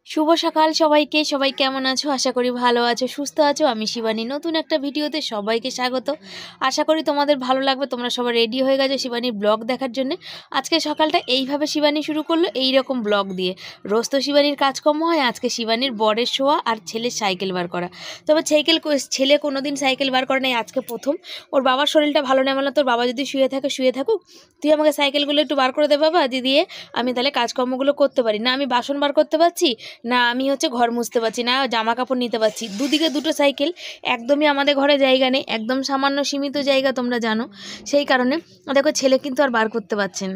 শুভ সকাল সবাইকে। সবাই কেমন আছো? আশা করি ভালো আছো, সুস্থ আছো। আমি শিবানী, নতুন একটা ভিডিওতে সবাইকে স্বাগত। আশা করি তোমাদের ভালো লাগবে। তোমরা সবাই রেডি হয়ে গেছো শিবানীর ব্লগ দেখার জন্য। আজকে সকালটা এইভাবে শিবানী শুরু করলো, এই রকম ব্লগ দিয়ে। রোজ তো শিবানীর কাজকর্ম হয়, আজকে শিবানীর বরের শোয়া আর ছেলের সাইকেল বার করা। তবে ছেলে কোনোদিন সাইকেল বার করে নাই, আজকে প্রথম। ওর বাবার শরীরটা ভালো নেই, বললাম তোর বাবা যদি শুয়ে থাকুক, তুই আমাকে সাইকেলগুলো একটু বার করে দে বাবা, দিয়ে আমি তাহলে কাজকর্মগুলো করতে পারি। না আমি বাসন বার করতে পারছি, না আমি ঘর মুছতে পারছি, না জামা কাপড় নিতে পারছি। দুদিকে দুটো সাইকেল, একদমই আমাদের ঘরে জায়গা নেই, একদম সামান্য সীমিত জায়গা, তোমরা জানো। সেই কারণে দেখো ছেলে কিন্তু আর বার করতে পারছেন।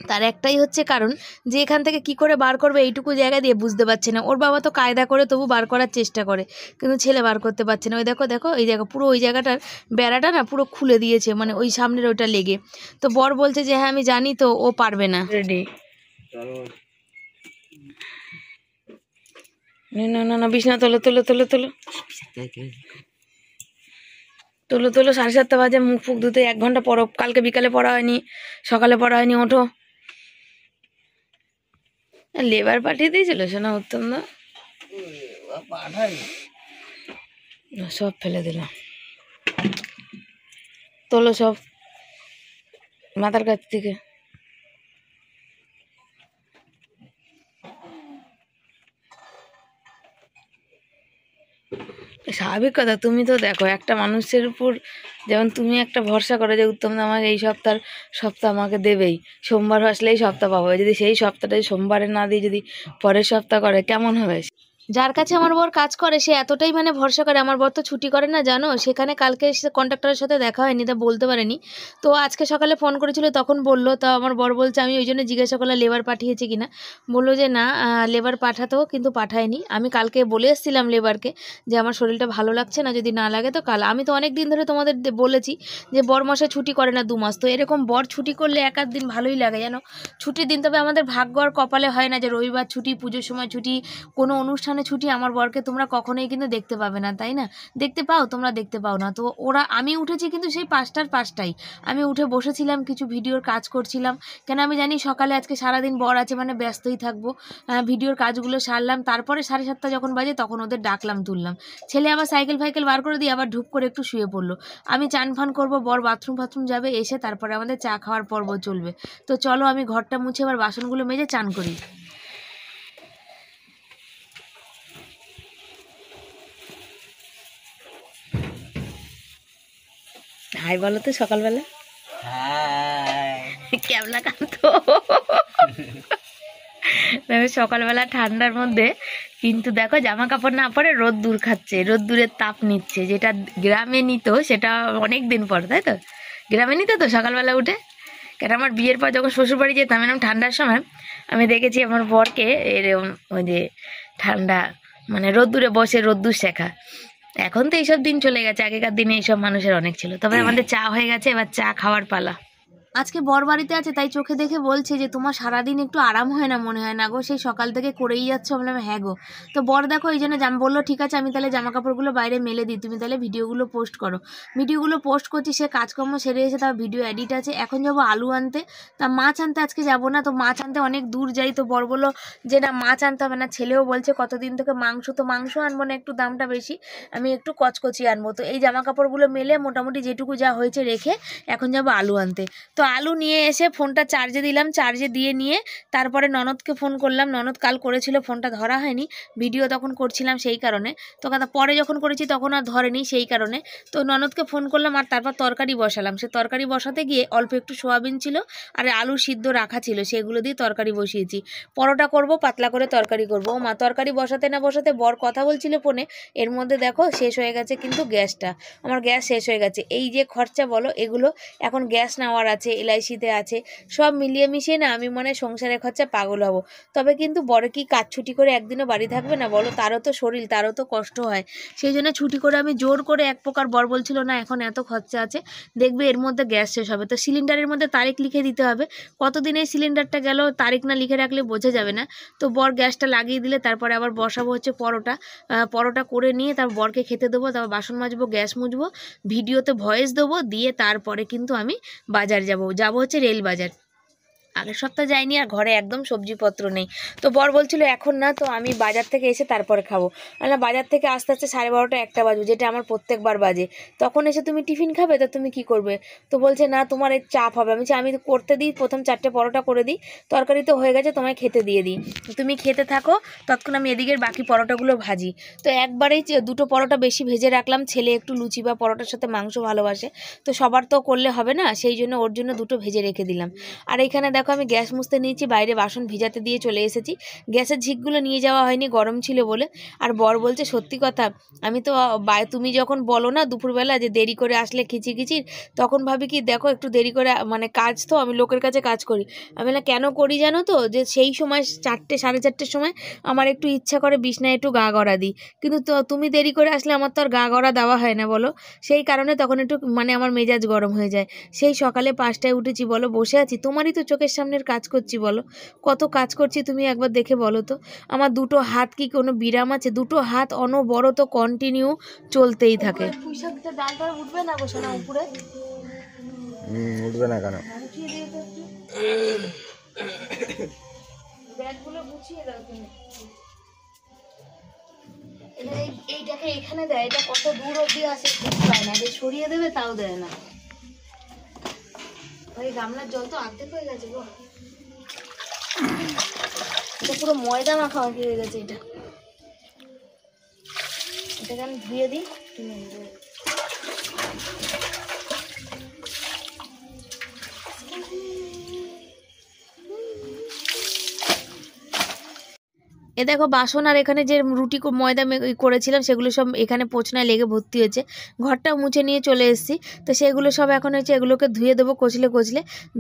তার একটাই কারণ যে এখান থেকে কি করে বার করবে এইটুকু জায়গা দিয়ে বুঝতে পারছে না। ওর বাবা তো কায়দা করে তবু বার করার চেষ্টা করে, কিন্তু ছেলে বার করতে পারছে না। ওই দেখো এই জায়গা পুরো, ওই জায়গাটার বেড়াটা না পুরো খুলে দিয়েছে, মানে ওই সামনের ওইটা লেগে। তো বর বলছে যে হ্যাঁ আমি জানি, তো ও পারবে না। রেডি? না বিছনা তোলো। 7:30 বাজে, মুখ ফুক ধুতে 1 ঘন্টা পড়ো। কালকে বিকালে পড়া হয়নি, সকালে পড়া হয়নি, ওঠো। লেবার পাঠিয়ে দিয়েছিল শোনা উত্তম দা, সব ফেলে দিলাম। তোলো সব মাথার কাছ থেকে। স্বাভাবিক কথা, তুমি তো দেখো একটা মানুষের উপর যেমন তুমি একটা ভরসা করো যে উত্তম দা আমাকে এই সপ্তাহ আমাকে দেবেই, সোমবার আসলেই সপ্তাহ পাবো। যদি সেই সপ্তাহটা সোমবারে না দিয়ে যদি পরের সপ্তাহ করে কেমন হবে? যার কাছে আমার বর কাজ করে সে এতটাই ভরসা করে। আমার বর তো ছুটি করে না জানো, সেখানে কালকে কন্ট্রাক্টরের সাথে দেখা হয়নি, তা বলতে পারেনি। তো আজকে সকালে ফোন করেছিল, তখন বললো। তা আমার বর বলছে, আমি ওই জন্য জিজ্ঞাসা করলাম লেবার পাঠিয়েছে কিনা। বললো যে না, লেবার পাঠাতেও কিন্তু পাঠায়নি। আমি কালকে বলে এসেছিলাম লেবারকে যে আমার শরীরটা ভালো লাগছে না, যদি না লাগে তো কাল। আমি তো অনেক দিন ধরে তোমাদের বলেছি যে বর মশাই ছুটি করে না 2 মাস। তো এরকম বর ছুটি করলে 1-8 দিন ভালোই লাগে জানো, ছুটির দিন। তবে আমাদের ভাগ্য আর কপালে হয় না যে রবিবার ছুটি, পুজোর সময় ছুটি, কোনো অনুষ্ঠানে ছুটি। আমার বরকে তোমরা কখনোই কিন্তু দেখতে পাবে না, তাই না? দেখতে পাও তোমরা? দেখতে পাও না। তো আমি উঠেছি কিন্তু সেই 5টার 5টায় আমি উঠে বসেছিলাম, কিছু ভিডিওর কাজ করছিলাম। কেন আমি জানি সকালে আজকে সারাদিন বর আছে, ব্যস্তই থাকবো। ভিডিওর কাজগুলো সারলাম, তারপরে 7:30 যখন বাজে তখন ওদের ডাকলাম, তুললাম। ছেলে আবার সাইকেল বার করে দিয়ে আবার ঢুক করে একটু শুয়ে পড়লো। আমি চান ফান করবো, বর বাথরুম যাবে, এসে তারপরে আমাদের চা খাওয়ার পর্ব চলবে। তো চলো আমি ঘরটা মুছে আবার বাসনগুলো মেজে চান করি। হাই বলো তো সকালবেলা। কেমলা কান্ত সকালবেলা ঠান্ডার মধ্যে কিন্তু দেখো জামা কাপড় না পরে রোদ্দুর খাচ্ছে, রোদ্দুরের তাপ নিচ্ছে। যেটা গ্রামে নিত সেটা অনেক দিন পর, তাই তো? গ্রামে নিত তো সকালবেলা উঠে। কেন আমার বিয়ের পর যখন শ্বশুর বাড়ি যেতাম এরকম ঠান্ডার সময়, আমি দেখেছি আমার বরকে এরকম ওই যে ঠান্ডা রোদ্দুরে বসে রোদ্দুর শেখা। এখন তো এইসব দিন চলে গেছে, আগেকার দিনে এইসব মানুষের অনেক ছিল। তবে আমাদের চা হয়ে গেছে, এবার চা খাওয়ার পালা। আজকে বর বাড়িতে আছে, তাই চোখে দেখে বলছে যে তোমার সারাদিন একটু আরাম হয় না মনে হয় না গো, সেই সকাল থেকে করেই যাচ্ছ। বললাম হ্যাঁ গো। তো বর দেখো এই জন্য বললো ঠিক আছে আমি তাহলে জামা কাপড়গুলো বাইরে মেলে দিই, তুমি তাহলে ভিডিওগুলো পোস্ট করো। ভিডিওগুলো পোস্ট করছি, সে কাজকর্ম সেরে এসে তার ভিডিও এডিট আছে। এখন যাবো আলু আনতে, তা মাছ আনতে আজকে যাবো না। তো মাছ আনতে অনেক দূর যাই, তো বর বললো যে না মাছ আনতে হবে না। ছেলেও বলছে কতদিন থেকে মাংস, তো মাংস আনবো না, একটু দামটা বেশি, আমি একটু কচকচি আনবো। তো এই জামা কাপড়গুলো মেলে মোটামুটি যেটুকু যা হয়েছে রেখে এখন যাবো আলু আনতে। তো আলু নিয়ে এসে ফোনটা চার্জে দিলাম, চার্জে দিয়ে নিয়ে তারপরে ননদকে ফোন করলাম। ননদ কাল করেছিল, ফোনটা ধরা হয়নি, ভিডিও তখন করছিলাম সেই কারণে। তো পরে যখন করেছি তখন আর ধরেনি সেই কারণে। তো ননদকে ফোন করলাম আর তারপর তরকারি বসালাম। সে তরকারি বসাতে গিয়ে অল্প একটু সোয়াবিন ছিল আর আলু সিদ্ধ রাখা ছিল, সেগুলো দিয়ে তরকারি বসিয়েছি। পরোটা করব, পাতলা করে তরকারি করবো। ও মা তরকারি বসাতে না বসাতে বর কথা বলছিল ফোনে, এর মধ্যে দেখো শেষ হয়ে গেছে কিন্তু গ্যাসটা। আমার গ্যাস শেষ হয়ে গেছে। এই যে খরচা বলো, এগুলো এখন গ্যাস নেওয়ার আছে, এলআইসিতে আছে, সব মিলিয়ে মিশিয়ে না আমি সংসারের খরচা পাগল হব। তবে কিন্তু বড় কি কাজ ছুটি করে একদিনও বাড়ি থাকবে না বলো? তারও তো শরীর, তারও তো কষ্ট হয়। সেই জন্য ছুটি করে আমি জোর করে এক প্রকার, বর বলছিল না এখন এত খরচা আছে, দেখবে এর মধ্যে গ্যাস শেষ হবে। তো সিলিন্ডারের মধ্যে তারিখ লিখে দিতে হবে, কতদিন এই সিলিন্ডারটা গেল, তারিখ না লিখে রাখলে বোঝা যাবে না। তো বর গ্যাসটা লাগিয়ে দিলে তারপরে আবার বসাবো পরোটা করে নিয়ে তারপর বরকে খেতে দেবো, তারপর বাসন মাজবো, গ্যাস মুছবো, ভিডিওতে ভয়েস দেবো, দিয়ে তারপরে কিন্তু আমি বাজার যাব রেল বাজার। আগের সপ্তাহ যাইনি, আর ঘরে একদম সবজিপত্র নেই। তো বর বলছিল এখন না, তো আমি বাজার থেকে এসে তারপরে খাবো। না, বাজার থেকে আস্তে আস্তে 12:30 1টা বাজবে, যেটা আমার প্রত্যেকবার বাজে। তখন এসে তুমি টিফিন খাবে, তো তুমি কি করবে? তো বলছে না তোমার এই চাপ হবে। আমি করতে দিই, প্রথম 4টে পরোটা করে দিই, তরকারি তো হয়ে গেছে, তোমায় খেতে দিয়ে দিই, তুমি খেতে থাকো, ততক্ষণ আমি এদিকের বাকি পরোটাগুলো ভাজি। তো একবারেই 2টো পরোটা বেশি ভেজে রাখলাম। ছেলে একটু লুচি বা পরোটার সাথে মাংস ভালোবাসে, তো সবার তো করলে হবে না, সেই জন্য ওর জন্য 2টো ভেজে রেখে দিলাম। আর এখানে দেখো আমি গ্যাস মুছতে নিয়েছি, বাইরে বাসন ভিজাতে দিয়ে চলে এসেছি। গ্যাসের ঝিকগুলো নিয়ে যাওয়া হয়নি, গরম ছিল বলে। আর বর বলছে সত্যি কথা, আমি তো তুমি যখন বলো না দুপুরবেলা যে দেরি করে আসলে খিচির, তখন ভাবি কি দেখো একটু দেরি করে, মানে কাজ তো আমি লোকের কাছে কাজ করি। আমি না কেন করি জানো তো, যে সেই সময় 4টে 4:30টার সময় আমার একটু ইচ্ছা করে বিছনায় একটু গা গড়া দিই, কিন্তু তো তুমি দেরি করে আসলে আমার তো আর গা গড়া দেওয়া হয় না বলো। সেই কারণে তখন একটু মানে আমার মেজাজ গরম হয়ে যায়। সেই সকালে 5টায় উঠেছি বলো, বসে আছি, তোমারই তো চোখের সামনের কাজ করছি বলো, কত কাজ করছি তুমি একবার দেখে বলো তো। আমার 2টো হাত কি কোনো বিরাম আছে? 2টো হাত অনবরত কন্টিনিউ চলতেই থাকে। পুঁইশাকটা ডালটা উঠবে না বসে না উপরে? উঠবে না কেন? ব্যাগগুলো গুছিয়ে দাও তুমি। এইটাকে এখানে দেয়, এটা কত দূর অব্দি আসে ঠিক পায় না, যে সরিয়ে দেবে তাও দেয় না। ওই গামলার জল তো অর্ধেক হয়ে গেছে গো, এটা পুরো ময়দা মাখা হয়ে গেছে। এটাকে আমি ধুয়ে দিই। এ দেখো বাসন আর এখানে যে রুটি ময়দা করেছিলাম সেগুলো সব এখানে পোছনায় লেগে ভর্তি হয়েছে। ঘরটাও মুছে নিয়ে চলে এসেছি, তো সেগুলো সব এখন হয়েছে, এগুলোকে ধুয়ে দেবো কচলে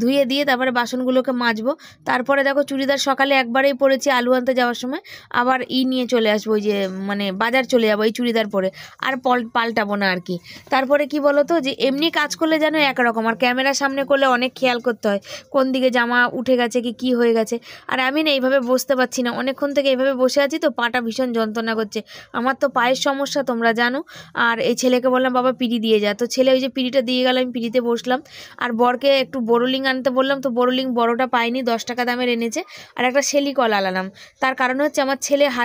ধুয়ে দিয়ে তারপরে বাসনগুলোকে মাজবো। তারপরে দেখো চুড়িদার সকালে একবারেই পরেছি আলু আনতে যাওয়ার সময়, আবার নিয়ে চলে আসবো, ওই যে মানে বাজার চলে যাবো এই চুড়িদার পরে, আর পাল্টাবো না আর কি। তারপরে কি বলো তো, যে এমনি কাজ করলে যেন একরকম, আর ক্যামেরার সামনে করলে অনেক খেয়াল করতে হয় কোন দিকে জামা উঠে গেছে কি হয়ে গেছে। আর আমি না এইভাবে বসতে পারছি না, অনেকক্ষণ থেকে এইভাবে বসে আছি, তো পাটা ভীষণ যন্ত্রণা করছে। আমার তো পায়ের সমস্যা তোমরা জানো। আর এই ছেলেকে বললাম বাবা পিড়ি দিয়ে যা, তো ছেলে ওই যে পিড়িটা দিয়ে গেল, আমি পিড়িতে বসলাম। আর বরকে একটু বোরোলিং আনতে বললাম, তো বোরোলিং বড়টা পাইনি, 10 টাকা দামের এনেছে। আর একটা সেলিকল আলালাম, তার কারণ হচ্ছে আমার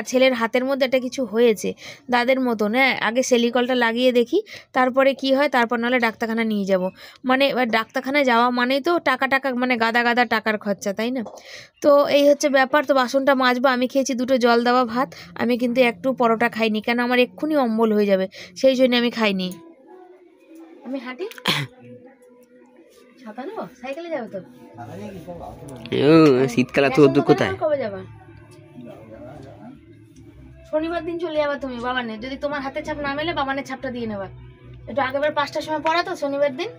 ছেলের হাতের মধ্যে একটা কিছু হয়েছে দাদের মতন। হ্যাঁ, আগে সেলিকলটা লাগিয়ে দেখি তারপরে কি হয়, তারপর নাহলে ডাক্তারখানা নিয়ে যাব। মানে এবার ডাক্তারখানায় যাওয়া মানেই তো টাকা মানে গাদা টাকার খরচা, তাই না? তো এই হচ্ছে ব্যাপার। তো বাসনটা মাজবো। আমি খেয়েছি 2টো জল দেওয়া ভাত, আমি কিন্তু একটু পরোটা খাইনি, কেন আমার এক্ষুনি অম্বল হয়ে যাবে, সেই জন্য আমি খাইনি। আমি হাঁটি, ছাতা নেবো, সাইকেলে যাবে তো? শীতকালে তো ওদের কোথায়? কবে যাবা? শনিবার দিন চলে যাবা তুমি বাবানের, যদি তোমার হাতের ছাপ না মেলে বাবানের ছাপটা দিয়ে নেবা। একটু আগেবার 5টার সময় পড়া তো, শনিবার দিন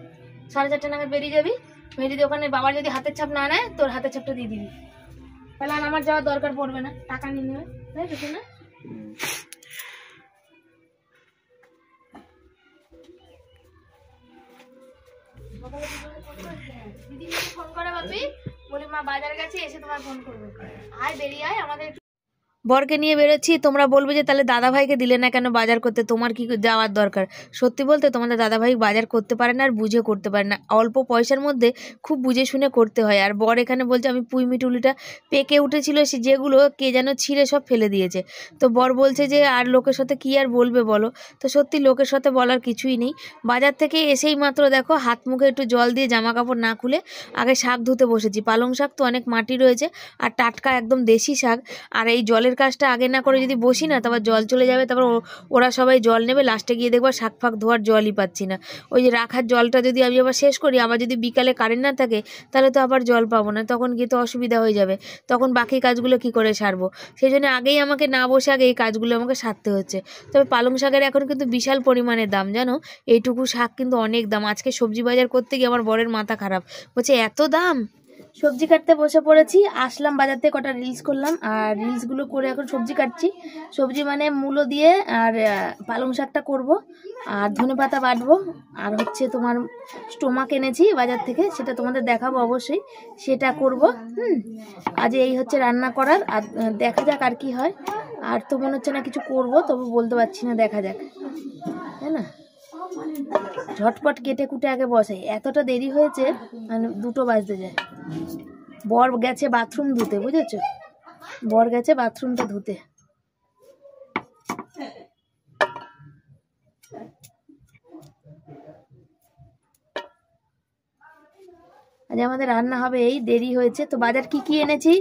4:30 নাগাদ বেরিয়ে যাবি। বেরিয়ে ওখানে বাবার যদি হাতের ছাপ না নেয়, তোর হাতের ছাপটা দিয়ে দিবি, তাহলে আর আমার যাওয়ার দরকার পড়বে না, টাকা নিয়ে নেবে, তাই তো না? দিদি ফোন করে বাপি, বলি মা বাজার গেছে, এসে তোমার ফোন করবে, আয় বেরিয়ে আয় আমাদের। বরকে নিয়ে বেরোচ্ছি, তোমরা বলবে যে তাহলে দাদাভাইকে দিলে না কেন বাজার করতে, তোমার কি যাওয়ার দরকার? সত্যি বলতে তোমাদের দাদাভাই বাজার করতে পারে না, আর বুঝে করতে পারে না, অল্প পয়সার মধ্যে খুব বুঝে শুনে করতে হয়। আর বর এখানে বলছে আমি পুঁইমিটুলিটা পেকে উঠেছিল, সে যেগুলো কে যেন ছিঁড়ে সব ফেলে দিয়েছে। তো বর বলছে যে আর লোকের সাথে কি আর বলবে বলো। তো সত্যি লোকের সাথে বলার কিছুই নেই। বাজার থেকে এসেই মাত্র দেখো হাত মুখে একটু জল দিয়ে জামা কাপড় না খুলে আগে শাক ধুতে বসেছি। পালং শাক তো অনেক মাটি রয়েছে, আর টাটকা একদম দেশি শাক। আর এই জলের কাজটা আগে না করে যদি বসি না, তারপর জল চলে যাবে, তারপর ওরা সবাই জল নেবে, লাস্টে গিয়ে দেখবো শাক ফাক ধোয়ার জলই পাচ্ছি না। ওই যে রাখার জলটা যদি আমি আবার শেষ করি, আবার যদি বিকালে কারেন্ট না থাকে, তাহলে তো আবার জল পাবো না, তখন গিয়ে তো অসুবিধা হয়ে যাবে, তখন বাকি কাজগুলো কি করে সারবো। সেই জন্য আগেই আমাকে না বসে আগে এই কাজগুলো আমাকে সারতে হচ্ছে। তবে পালং শাকের এখন কিন্তু বিশাল পরিমাণে দাম, জানো, এইটুকু শাক কিন্তু অনেক দাম। আজকে সবজি বাজার করতে গিয়ে আমার বরের মাথা খারাপ, বলছে এত দাম। সবজি কাটতে বসে পড়েছি, আসলাম বাজার থেকে, কটা রিলস করলাম, আর রিলসগুলো করে এখন সবজি কাটছি। সবজি মানে মূলো দিয়ে আর পালং শাকটা করব, আর ধনেপাতা বাটবো, আর হচ্ছে তোমার স্টোমাক এনেছি বাজার থেকে, সেটা তোমাদের দেখাবো অবশ্যই, সেটা করব। আজ এই হচ্ছে রান্না করার, আর দেখা যাক আর কি হয়। আর তো মনে হচ্ছে না কিছু করব, তবু বলতে পারছি না, দেখা যাক, তাই না? ঝটপট কেটে কুটে আগে বসাই, এতটা দেরি হয়েছে, মানে 2টো বাজতে যায়। বর গেছে বাথরুম ধুতে, বুঝেছো? বর গেছে বাথরুমটা ধুতে। আজ আমাদের রান্না হবে, এই দেরি হয়েছে তো। বাজার কি কি এনেছি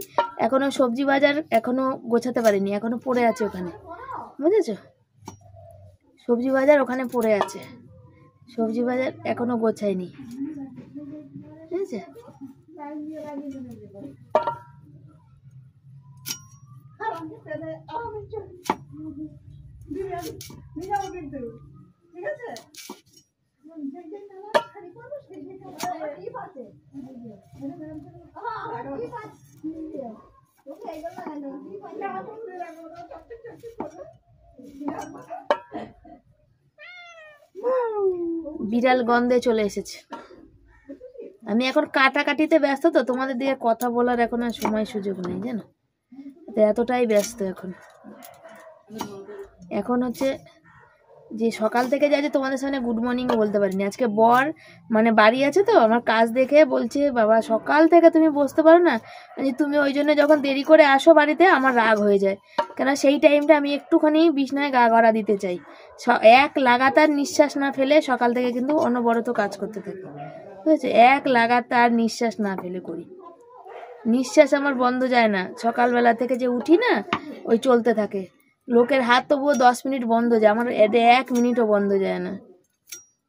এখনো, সবজি বাজার এখনো গোছাতে পারিনি, এখনো পড়ে আছে ওখানে, বুঝেছো? সবজি বাজার ওখানে পড়ে আছে, সবজি বাজার এখনো গোছাইনি, বুঝেছে? বিড়াল গন্ধে চলে এসেছে। আমি এখন কাটাকাটিতে ব্যস্ত তো, তোমাদের দিকে কথা বলার এখন আর সময় সুযোগ নেই, জানো তো, এতটাই ব্যস্ত এখন হচ্ছে যে সকাল থেকে যাই যে তোমাদের সামনে গুড মর্নিংও বলতে পারিনি। আজকে বর মানে বাড়ি আছে তো, আমার কাজ দেখে বলছে বাবা সকাল থেকে তুমি বসতে পারো না, তুমি ওই জন্য যখন দেরি করে আসো বাড়িতে আমার রাগ হয়ে যায়, কেন সেই টাইমটা আমি একটুখানি বিছনায় গা গড়া দিতে চাই। এক লাগাতার নিঃশ্বাস না ফেলে সকাল থেকে কিন্তু অনবরত কাজ করতে থাকি, বুঝেছো? এক লাগাতার নিঃশ্বাস না ফেলে করি, নিঃশ্বাস আমার বন্ধ যায় না। সকালবেলা থেকে যে উঠি না, ওই চলতে থাকে। লোকের হাত তবুও 10 মিনিট বন্ধ যায়, আমার 1 মিনিটও বন্ধ যায় না।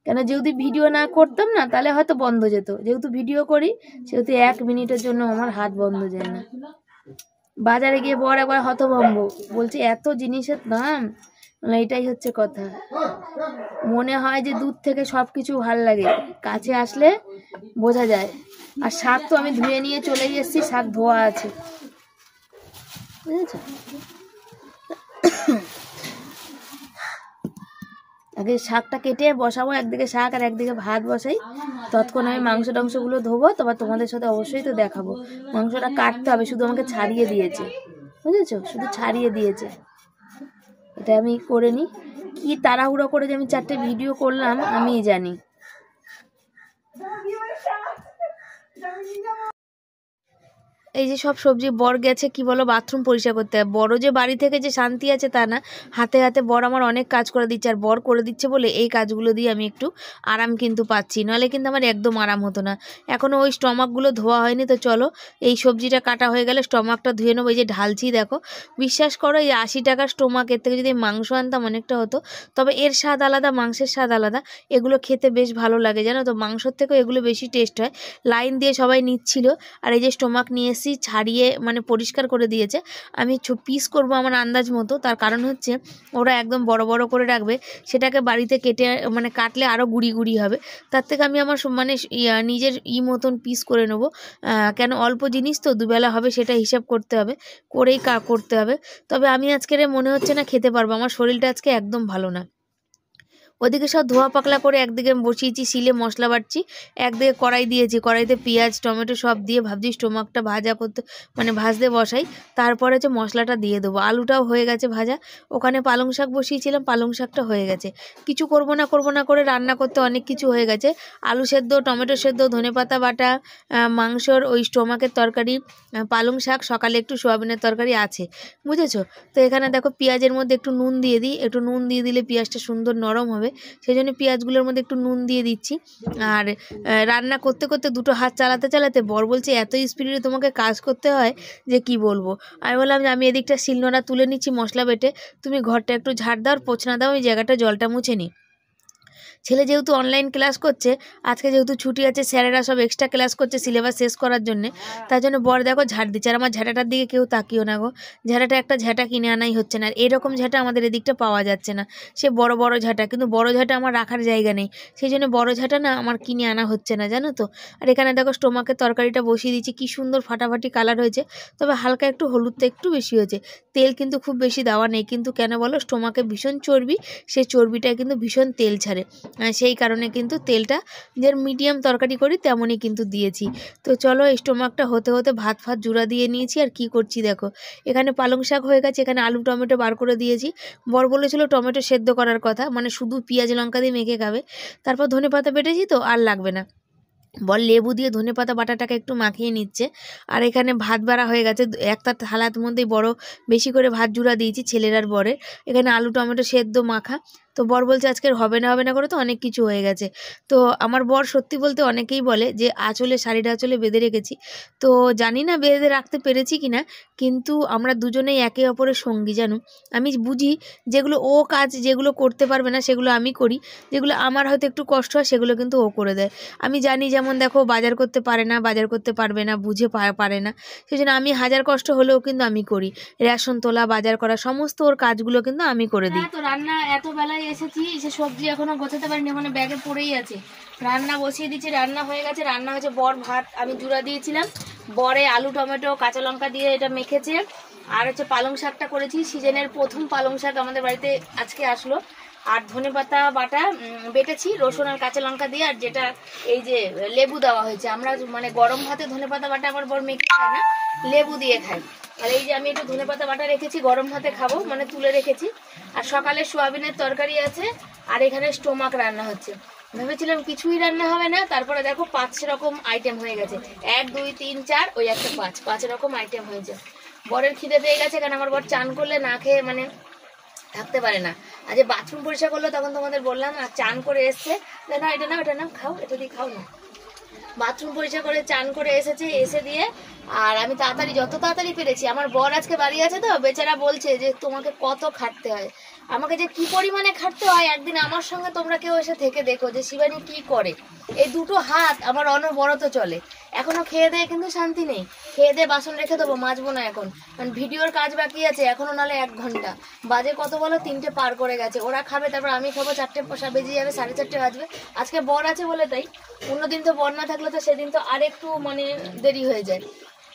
কেন, যেহেতু ভিডিও না করতাম না তাহলে হয়তো বন্ধ যেত, যেহেতু ভিডিও করি সেহেতু 1 মিনিটের জন্য আমার হাত বন্ধ যায় না। বাজারে গিয়ে বর একবার হতভম্ব, বলছে এত জিনিসের দাম। এটাই হচ্ছে কথা, মনে হয় যে দূর থেকে সবকিছু ভাল লাগে, কাছে আসলে বোঝা যায়। আর শাক তো আমি ধুয়ে নিয়ে চলে এসেছি, শাক ধোয়া আছে, বুঝেছো? আগে শাকটা কেটে বসাবো, একদিকে শাক আর একদিকে ভাত বসাই, ততক্ষণ আমি মাংস টাংসগুলো ধোবো, তারপর তোমাদের সাথে অবশ্যই তো দেখাবো। মাংসটা কাটতে হবে, শুধু আমাকে ছাড়িয়ে দিয়েছে, বুঝেছো? শুধু ছাড়িয়ে দিয়েছে, এটা আমি করে নিই। কি তাড়াহুড়ো করে যে আমি 4টে ভিডিও করলাম আমিই জানি। এই যে সব সবজি বর গেছে কি বলো বাথরুম পরিষ্কার করতে। বড় যে বাড়ি থেকে যে শান্তি আছে তা না, হাতে হাতে বর আমার অনেক কাজ করে দিচ্ছে, আর বর করে দিচ্ছে বলে এই কাজগুলো দিয়ে আমি একটু আরাম কিন্তু পাচ্ছি, নাহলে কিন্তু আমার একদম আরাম হতো না। এখনও ওই স্টমাকগুলো ধোয়া হয়নি, তো চলো এই সবজিটা কাটা হয়ে গেলে স্টমাকটা ধুয়ে নেবো। এই যে ঢালছি দেখো, বিশ্বাস করো এই 80 টাকার স্টমাক, এর থেকে যদি মাংস আনতাম অনেকটা হতো, তবে এর স্বাদ আলাদা, মাংসের স্বাদ আলাদা, এগুলো খেতে বেশ ভালো লাগে জানো তো, মাংসর থেকেও এগুলো বেশি টেস্ট হয়। লাইন দিয়ে সবাই নিচ্ছিল, আর এই যে স্টমাক নিয়ে ছাড়িয়ে মানে পরিষ্কার করে দিয়েছে। আমি পিস করব আমার আন্দাজ মতো, তার কারণ হচ্ছে ওরা একদম বড় বড় করে রাখবে, সেটাকে বাড়িতে কেটে মানে কাটলে আরও গুড়ি গুড়ি হবে, তার থেকে আমি আমার মানে নিজের মতন পিস করে নেবো। কেন, অল্প জিনিস তো দুবেলা হবে, সেটা হিসাব করতে হবে, করেই করতে হবে। তবে আমি আজকের মনে হচ্ছে না খেতে পারবো, আমার শরীরটা আজকে একদম ভালো না। ওদিকে সব ধোয়া পাকলা করে একদিকে বসিয়েছি শিলে মশলা বাটছি, একদিকে কড়াই দিয়েছি, কড়াইতে পেঁয়াজ টমেটো সব দিয়ে ভাবছি স্টোমাকটা ভাজা করতে মানে ভাজতে বসাই, তারপরে যে মশলাটা দিয়ে দেবো। আলুটাও হয়ে গেছে ভাজা, ওখানে পালং শাক বসিয়েছিলাম, পালং শাকটা হয়ে গেছে। কিছু করব না করে রান্না করতে অনেক কিছু হয়ে গেছে, আলু সেদ্ধ, টমেটো সেদ্ধ, ধনেপাতা বাটা, মাংসর ওই স্টোমাকের তরকারি, পালং শাক, সকালে একটু সোয়াবিনের তরকারি আছে, বুঝেছো? তো এখানে দেখো পেঁয়াজের মধ্যে একটু নুন দিয়ে দিই, একটু নুন দিয়ে দিলে পেঁয়াজটা সুন্দর নরম হবে, সেই জন্য পেঁয়াজগুলোর মধ্যে একটু নুন দিয়ে দিচ্ছি। আর রান্না করতে করতে দুটো হাত চালাতে চালাতে বর বলছে এত স্পিডে তোমাকে কাজ করতে হয় যে কি বলবো। আমি বললাম যে আমি এদিকটা শিলনোড়া তুলে নিচ্ছি মশলা বেটে, তুমি ঘরটা একটু ঝাড় দাও, পোছনা দাও, ওই জায়গাটা জলটা মুছে নিই। ছেলে যেহেতু অনলাইন ক্লাস করছে, আজকে যেহেতু ছুটি আছে, স্যারেরা সব এক্সট্রা ক্লাস করছে সিলেবাস শেষ করার জন্য, তার জন্য বর দেখো ঝাড় দিচ্ছে। আর আমার ঝাঁটাটার দিকে কেউ তাকিও না গো, ঝাঁটাটা একটা ঝাঁটা কিনে আনাই হচ্ছে না, আর এরকম ঝাঁটা আমাদের এদিকটা পাওয়া যাচ্ছে না, সে বড় বড় ঝাঁটা, কিন্তু বড় ঝাঁটা আমার রাখার জায়গা নেই, সেই জন্য বড় ঝাঁটা না আমার কিনে আনা হচ্ছে না, জানো তো। আর এখানে দেখো স্টোমাকের তরকারিটা বসিয়ে দিচ্ছি, কি সুন্দর ফাটাফাটি কালার হয়েছে, তবে হালকা একটু হলুদটা একটু বেশি হয়েছে, তেল কিন্তু খুব বেশি দেওয়া নেই, কিন্তু কেন বলো স্টোমাকে ভীষণ চর্বি, সেই চর্বিটা কিন্তু ভীষণ তেল ছাড়ে, সেই কারণে কিন্তু তেলটা যে মিডিয়াম তরকারি করি তেমনই কিন্তু দিয়েছি। তো চলো স্টোমাকটা হতে হতে ভাত জুড়া দিয়ে নিয়েছি, আর কি করছি দেখো, এখানে পালং শাক হয়ে গেছে, এখানে আলু টমেটো বার করে দিয়েছি। বর বলেছিল টমেটো সেদ্ধ করার কথা, মানে শুধু পেঁয়াজ লঙ্কা দিয়ে মেখে খাবে, তারপর ধনেপাতা বেটেছি তো আর লাগবে না, বর লেবু দিয়ে ধনেপাতা বাটাটাকে একটু মাখিয়ে নিচ্ছে। আর এখানে ভাত বাড়া হয়ে গেছে, একটা থালার মধ্যেই বড় বেশি করে ভাত জুড়া দিয়েছি ছেলের আর বরের। এখানে আলু টমেটো সেদ্ধ মাখা। তো বর বলছে আজকের হবে না করে তো অনেক কিছু হয়ে গেছে। তো আমার বর সত্যি বলতে অনেকেই বলে যে শাড়িটা আঁচলে বেঁধে রেখেছি, তো জানি না বেঁধে রাখতে পেরেছি কি না, কিন্তু আমরা দুজনেই একে অপরের সঙ্গী জানো। আমি বুঝি যেগুলো ও কাজ যেগুলো করতে পারবে না সেগুলো আমি করি, যেগুলো আমার হয়তো একটু কষ্ট হয় সেগুলো কিন্তু ও করে দেয়। আমি জানি যেমন দেখো বাজার করতে পারে না, বাজার করতে পারবে না, বুঝে পারে না, সেই জন্য আমি হাজার কষ্ট হলেও কিন্তু আমি করি। রেশন তোলা, বাজার করা, সমস্ত ওর কাজগুলো কিন্তু আমি করে দিই। তো রান্না এত বেলায় এসেছি, সে সবজি এখনো গোছাতে পারিনি, মানে ব্যাগে পড়েই আছে। রান্না বসিয়ে দিচ্ছি, রান্না হয়ে গেছে। রান্না হয়েছে বর ভাত আমি জুড়া দিয়েছিলাম, বরে আলু টমেটো কাঁচা লঙ্কা দিয়ে এটা মেখেছে। আর হচ্ছে পালং শাকটা করেছি, সিজনের প্রথম পালং শাক আমাদের বাড়িতে আজকে আসলো। আর ধনেপাতা বাটা বেটেছি রসুন আর কাঁচা লঙ্কা দিয়ে, আর যেটা এই যে লেবু দেওয়া হয়েছে। আমরা মানে গরম ভাতে ধনেপাতা বাটা আমার বর মেখে খায় না, লেবু দিয়ে খাই। আর এই যে আমি একটু ধনেপাতা বাটা রেখেছি, গরম ভাতে খাবো, মানে তুলে রেখেছি। আর সকালে সোয়াবিনের তরকারি আছে, আর এখানে স্টোমাক রান্না হচ্ছে। ভেবেছিলাম কিছুই রান্না হবে না, তারপরে দেখো 5 রকম আইটেম হয়ে গেছে। 1 2 3 4 ওই একটা 5 রকম আইটেম হয়েছে। বরের খিদে পেয়ে গেছে, কারণ আমার বর চান করলে না খেয়ে মানে থাকতে পারে না। আর যে বাথরুম পরিষ্কার করলো তখন তোমাদের বললাম, আর চান করে এসছে, না এটা না এটা না খাও, এটা দিয়ে খাও না। বাথরুম পরিষ্কার করে চান করে এসেছে, এসে দিয়ে আর আমি তাড়াতাড়ি যত তাড়াতাড়ি পেরেছি। আমার বর আজকে বাড়ি আছে তো, বেচারা বলছে যে তোমাকে কত খাটতে হয়, আমাকে যে কি পরিমাণে খাটতে হয়। একদিন আমার সঙ্গে তোমরা কেউ এসে থেকে দেখো যে শিবানী কি করে। এই দুটো হাত আমার অনবরত চলে। এখনো খেয়ে দেয়ে কিন্তু শান্তি নেই, খেয়ে দিয়ে বাসন রেখে দেবো, মাজবো না এখন, কারণ ভিডিওর কাজ বাকি আছে এখনো, নালে 1 ঘন্টা বাজে কত বলো, 3টে পার করে গেছে। ওরা খাবে, তারপর আমি খাবো, 4টে বেজে যাবে, 4:30 বাজবে। আজকে বর আছে বলে তাই, অন্যদিন তো বর না থাকলে তো সেদিন তো আর একটু মানে দেরি হয়ে যায়।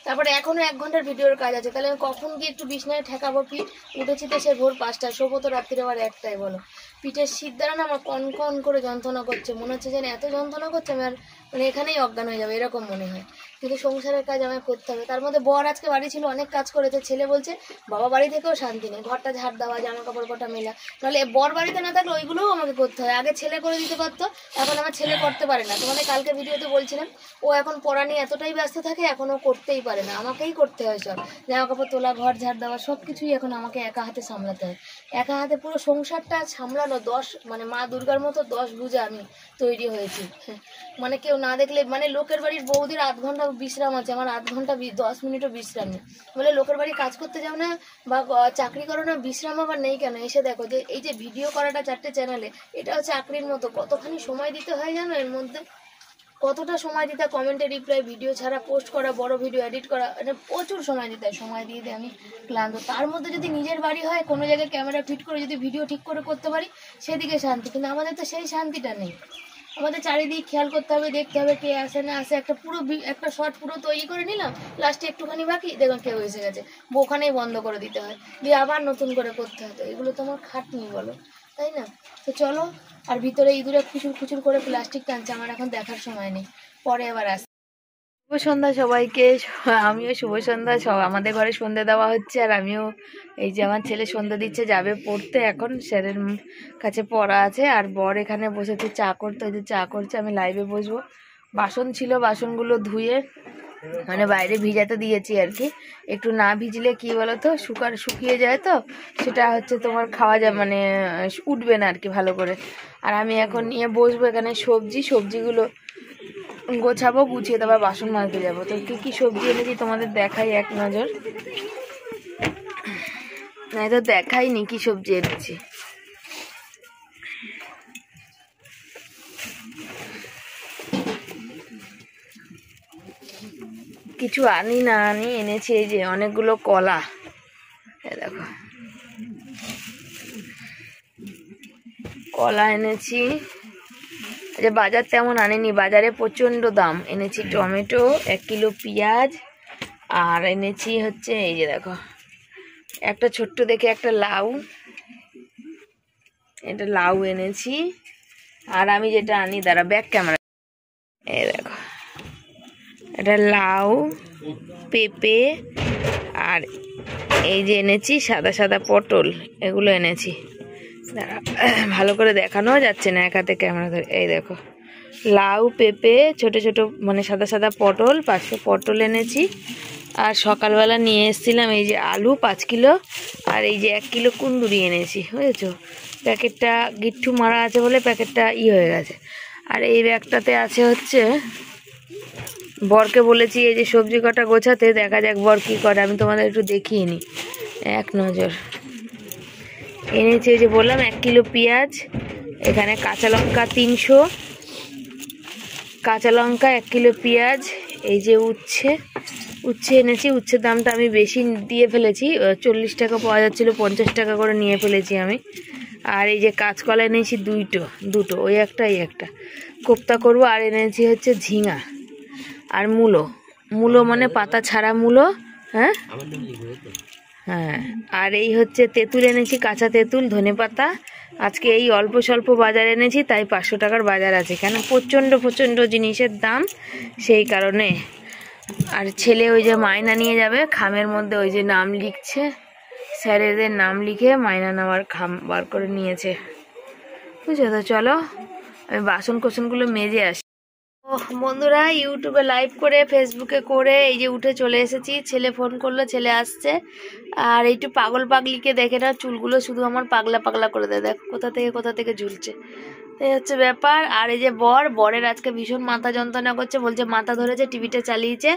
তারপরে এখনো 1 ঘন্টার ভিডিওর কাজ আছে, তাহলে আমি কখন গিয়ে একটু বিছনায় ঠেকাবো পিঠ। উঠেছি তো সে ভোর 5টায়, শোবো তো রাত্রিরে আবার 1টায়। বলো, পিঠের শীত দ্বারা না আমার কন কন করে যন্ত্রণা করছে, মনে হচ্ছে যেন এত যন্ত্রণা করছে আমি আর মানে এখানেই অজ্ঞান হয়ে যাবে এরকম মনে হয়। কিন্তু সংসারের কাজ আমায় করতে হবে। তার মধ্যে বর আজকে বাড়ি ছিল, অনেক কাজ করেছে। ছেলে বলছে বাবা বাড়ি থেকেও শান্তি নেই, ঘরটা ঝাড় দেওয়া, জামা কাপড় কটা মেলা, নাহলে বর বাড়িতে না থাকলে ওইগুলোও আমাকে করতে হয়। আগে ছেলে করে দিতে পারতো, এখন আমার ছেলে করতে পারে না। তোমাদের কালকে ভিডিওতে বলছিলাম, ও এখন পড়া নিয়ে এতটাই ব্যস্ত থাকে, এখনও করতেই পারে না, আমাকেই করতে হয় সব। জামা কাপড় তোলা, ঘর ঝাড় দেওয়া, সব কিছুই এখন আমাকে একা হাতে সামলাতে হয়। একা হাতে পুরো সংসারটা সামলানো 10 মানে মা দুর্গার মতো 10 ভুজা আমি তৈরি হয়েছি। মানে কেউ না দেখলে, মানে লোকের বাড়ির বৌদির 8 ঘন্টা বিশ্রাম আছে, আমার 8 ঘন্টা 10 মিনিটও বিশ্রাম নেই। বলে লোকের বাড়ি কাজ করতে যাও না বা চাকরি করো না, বিশ্রাম আবার নেই কেন? এসে দেখো যে এই যে ভিডিও করাটা 4টে চ্যানেলে, এটাও চাকরির মতো। কতখানি সময় দিতে হয় জানো এর মধ্যে, কতটা সময় দিতে হয়, কমেন্টে রিপ্লাই, ভিডিও ছাড়া, পোস্ট করা, বড় ভিডিও এডিট করা, এটা প্রচুর সময় দিতে হয়। সময় দিয়ে দিয়ে আমি ক্লান্ত। তার মধ্যে যদি নিজের বাড়ি হয়, কোনো জায়গায় ক্যামেরা ফিট করে যদি ভিডিও ঠিক করে করতে পারি, সেদিকে শান্তি। কিন্তু আমাদের তো সেই শান্তিটা নেই। আমাদের চারিদিক খেয়াল করতে হবে, দেখতে হবে কে আসে না আসে। একটা শর্ট পুরো তৈরি করে নিলাম, লাস্টে একটুখানি বাকি, দেখুন কেউ এসে গেছে, ওখানেই বন্ধ করে দিতে হয়, দিয়ে আবার নতুন করে করতে হতো। এগুলো তো আমার খাটনি বলো, তাই না? তো চলো, আর ভিতরে ইঁদুরে খুচুর করে প্লাস্টিক টানছে, আমার এখন দেখার সময় নেই, পরে আবার আসে। শুভ সন্ধ্যা সবাইকে, আমিও শুভ সন্ধ্যা। সব আমাদের ঘরে সন্ধ্যা দেওয়া হচ্ছে, আর আমিও এই যে আমার ছেলে সন্ধ্যা দিচ্ছে, যাবে পড়তে এখন, স্যারের কাছে পড়া আছে। আর বর এখানে বসেছে চা করতে, ওই যে চা করছে, আমি লাইভে বসবো। বাসন ছিল, বাসনগুলো ধুয়ে মানে বাইরে ভিজাতে দিয়েছি আর কি। একটু না ভিজলে কি বলতো, শুকিয়ে যায়, তো সেটা হচ্ছে তোমার খাওয়া যায় মানে উঠবে না আর কি ভালো করে। আর আমি এখন নিয়ে বসবো এখানে সবজিগুলো গোছাবো, গুছিয়ে তারপর বাসন মাজতে যাবো। তো কি কি সবজি এনেছি তোমাদের দেখাই এক নজর, না তো দেখাইনি কি সবজি এনেছি। কিছু আনি এনেছি এই যে অনেকগুলো কলা, দেখো কলা এনেছি। যে বাজার তেমন আনেনি, বাজারে প্রচণ্ড দাম। এনেছি টমেটো, 1 কিলো পেঁয়াজ, আর এনেছি হচ্ছে এই যে দেখো একটা ছোট্ট দেখে একটা লাউ, এটা লাউ এনেছি। আর আমি যেটা আনি, দাঁড়া ব্যাক ক্যামেরা, এই দেখো এটা লাউ, পেঁপে, আর এই যে এনেছি সাদা পটল, এগুলো এনেছি। দাঁড়া ভালো করে দেখানো যাচ্ছে না এক হাতে ক্যামেরা ধরে, এই দেখো লাউ, পেঁপে, ছোট ছোট মানে সাদা সাদা পটল, 500 পটল এনেছি। আর সকালবেলা নিয়ে এসেছিলাম এই যে আলু 5 কিলো, আর এই যে 1 কিলো কুন্দুরি এনেছি, বুঝেছো। প্যাকেটটা গিট্টু মারা আছে বলে প্যাকেটটা হয়ে গেছে। আর এই ব্যাগটাতে আছে হচ্ছে, বরকে বলেছি এই যে সবজি কটা গোছাতে, দেখা যাক বর কী করে, আমি তোমাদের একটু দেখিয়ে নিই এক নজর। এনেছি এই যে বললাম 1 কিলো পেঁয়াজ, এখানে কাঁচা লঙ্কা 300, কাঁচা লঙ্কা 1 কিলো পেঁয়াজ, এই যে উচ্ছে এনেছি। উচ্ছের দামটা আমি বেশি দিয়ে ফেলেছি, 40 টাকা পাওয়া যাচ্ছিলো, 50 টাকা করে নিয়ে ফেলেছি আমি। আর এই যে কাঁচকলা এনেছি দুটো, ওই একটা এই একটা, কোপ্তা করবো। আর এনেছি হচ্ছে ঝিঙা আর মূলো মানে পাতা ছাড়া মূলো। হ্যাঁ হ্যাঁ, আর এই হচ্ছে তেঁতুল এনেছি, কাঁচা তেঁতুল, ধনেপাতা। আজকে এই অল্প স্বল্প বাজার এনেছি, তাই 500 টাকার বাজার আছে, কেন প্রচণ্ড জিনিসের দাম, সেই কারণে। আর ছেলে ওই যে মায়না নিয়ে যাবে, খামের মধ্যে ওই যে নাম লিখছে, স্যারেদের নাম লিখে মায়না নেওয়ার খাম বার করে নিয়েছে, বুঝছো তো। চলো আমি বাসন কোসনগুলো মেজে আসি। ও বন্ধুরা, ইউটিউবে লাইভ করে, ফেসবুকে করে, এই যে উঠে চলে এসেছি। ছেলে ফোন করলো, ছেলে আসছে। আর একটু পাগলিকে দেখে না, চুলগুলো শুধু আমার পাগলা করে দেয়, দেখ কোথা থেকে ঝুলছে, এই হচ্ছে ব্যাপার। আর এই যে বরের আজকে ভীষণ মাথা যন্ত্রণা করছে, বলছে মাথা ধরেছে, টিভিটা চালিয়েছে।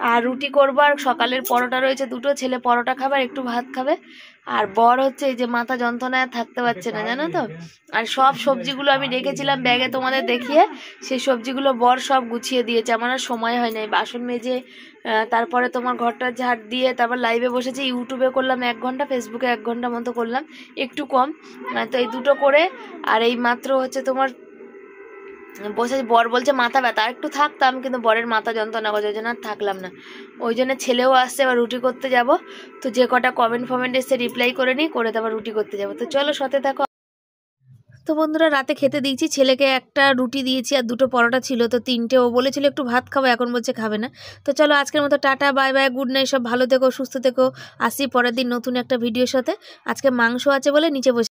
আর রুটি করবো, আর সকালের পরোটা রয়েছে 2টো, ছেলে পরোটা খাবে আর একটু ভাত খাবে। আর বর হচ্ছে এই যে মাথা যন্ত্রণায় থাকতে পারছে না, জানো তো। আর সব সবজিগুলো আমি রেখেছিলাম ব্যাগে তোমাদের দেখিয়ে, সেই সবজিগুলো বর সব গুছিয়ে দিয়েছে, আমার আর সময় হয় নাই। বাসন মেজে তারপরে তোমার ঘরটা ঝাড় দিয়ে তারপর লাইভে বসেছি, ইউটিউবে করলাম 1 ঘন্টা, ফেসবুকে 1 ঘন্টা মতো করলাম, একটু কম। তো এই দুটো করে, আর এই মাত্র হচ্ছে তোমার বসে, বর বলছে মাথা ব্যথা, আর একটু থাকতাম, কিন্তু বরের মাথা যন্ত্রণা করছে, ওই জন্য আর থাকলাম না। ওই জন্য ছেলেও আসছে, এবার রুটি করতে যাব। তো যে কটা কমেন্ট এসে রিপ্লাই করে নিই, করে তারপর রুটি করতে যাব। তো চলো সাথে থাকো। তো বন্ধুরা, রাতে খেতে দিয়েছি ছেলেকে, একটা রুটি দিয়েছি আর 2টো পরোটা ছিল, তো 3টে। ও বলেছিল একটু ভাত খাবো, এখন বলছে খাবে না। তো চলো আজকের মতো tata, bye bye, good night, সব ভালো থেকো, সুস্থ থেকো। আসি পরের দিন নতুন একটা ভিডিওর সাথে। আজকে মাংস আছে বলে নিচে বসে